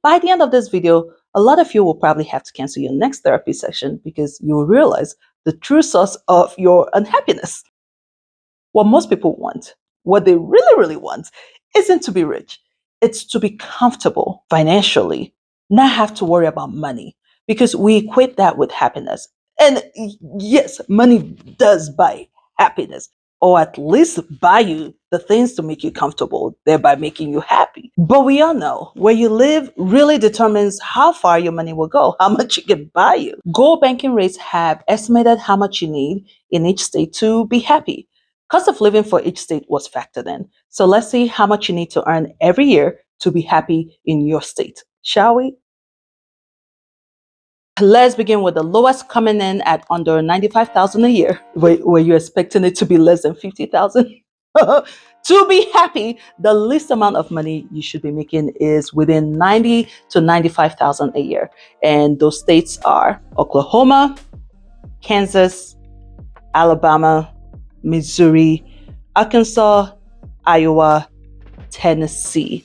By the end of this video, a lot of you will probably have to cancel your next therapy session because you will realize the true source of your unhappiness. What most people want, what they really want, isn't to be rich. It's to be comfortable financially, not have to worry about money because we equate that with happiness. And yes, money does buy happiness, or at least buy you the things to make you comfortable, thereby making you happy. But we all know where you live really determines how far your money will go, how much it can buy you. Gold banking rates have estimated how much you need in each state to be happy. Cost of living for each state was factored in. So let's see how much you need to earn every year to be happy in your state, shall we? Let's begin with the lowest, coming in at under 95,000 a year. Were you expecting it to be less than 50,000? To be happy, the least amount of money you should be making is within 90 to 95,000 a year. And those states are Oklahoma, Kansas, Alabama, Missouri, Arkansas, Iowa, Tennessee.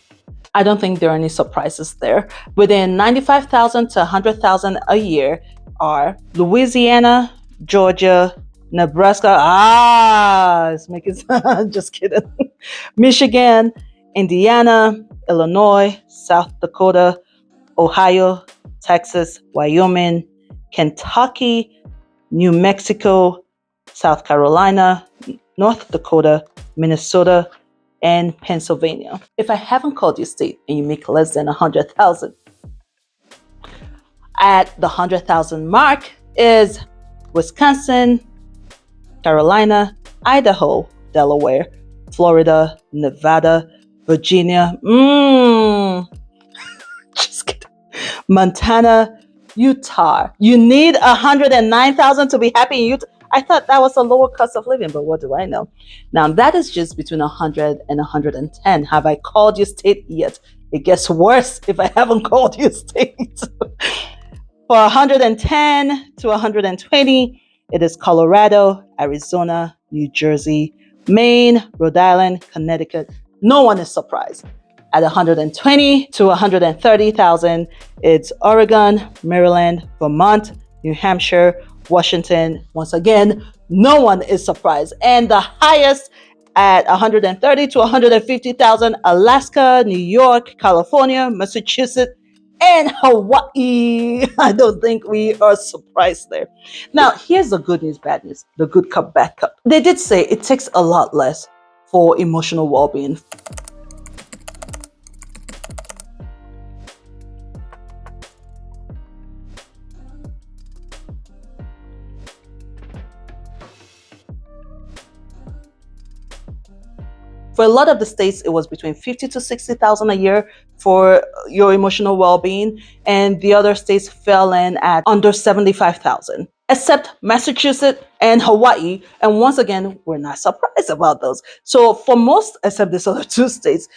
I don't think there are any surprises there. Within 95,000 to 100,000 a year are Louisiana, Georgia, Nebraska. It's making just kidding. Michigan, Indiana, Illinois, South Dakota, Ohio, Texas, Wyoming, Kentucky, New Mexico, South Carolina, North Dakota, Minnesota, and Pennsylvania. If I haven't called your state and you make less than 100,000, at the 100,000 mark is Wisconsin, Carolina, Idaho, Delaware, Florida, Nevada, Virginia, just kidding, Montana, Utah. You need 109,000 to be happy in Utah. I thought that was a lower cost of living, but what do I know? Now, that is just between 100 and 110. Have I called your state yet? It gets worse if I haven't called your state. For 110 to 120, it is Colorado, Arizona, New Jersey, Maine, Rhode Island, Connecticut. No one is surprised. At 120 to 130,000, it's Oregon, Maryland, Vermont, New Hampshire, Washington. Once again, no one is surprised. And the highest at 130 to 150,000, Alaska, New York, California, Massachusetts, and Hawaii. I don't think we are surprised there. Now, here's the good news, bad news, the good cup, bad cup. They did say it takes a lot less for emotional well-being. For a lot of the states, it was between 50 to 60,000 a year for your emotional well-being, and the other states fell in at under 75,000, except Massachusetts and Hawaii. And once again, we're not surprised about those. So for most, except these other two states,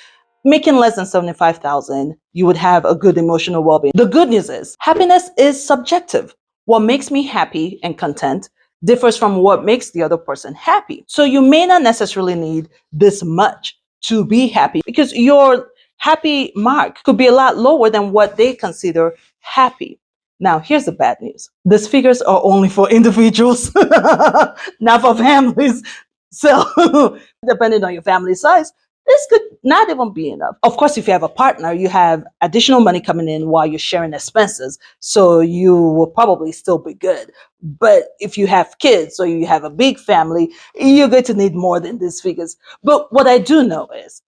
making less than 75,000, you would have a good emotional well-being. The good news is happiness is subjective. What makes me happy and content differs from what makes the other person happy. So you may not necessarily need this much to be happy because your happy mark could be a lot lower than what they consider happy. Now, here's the bad news. These figures are only for individuals, not for families. So, depending on your family size, this could not even be enough. Of course, if you have a partner, you have additional money coming in while you're sharing expenses. So you will probably still be good. But if you have kids or you have a big family, you're going to need more than these figures. But what I do know is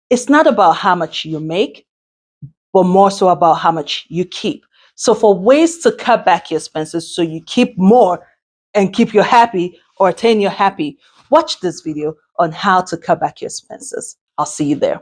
it's not about how much you make, but more so about how much you keep. So for ways to cut back your expenses so you keep more and keep you happy or attain your happy, watch this video on how to cut back your expenses. I'll see you there.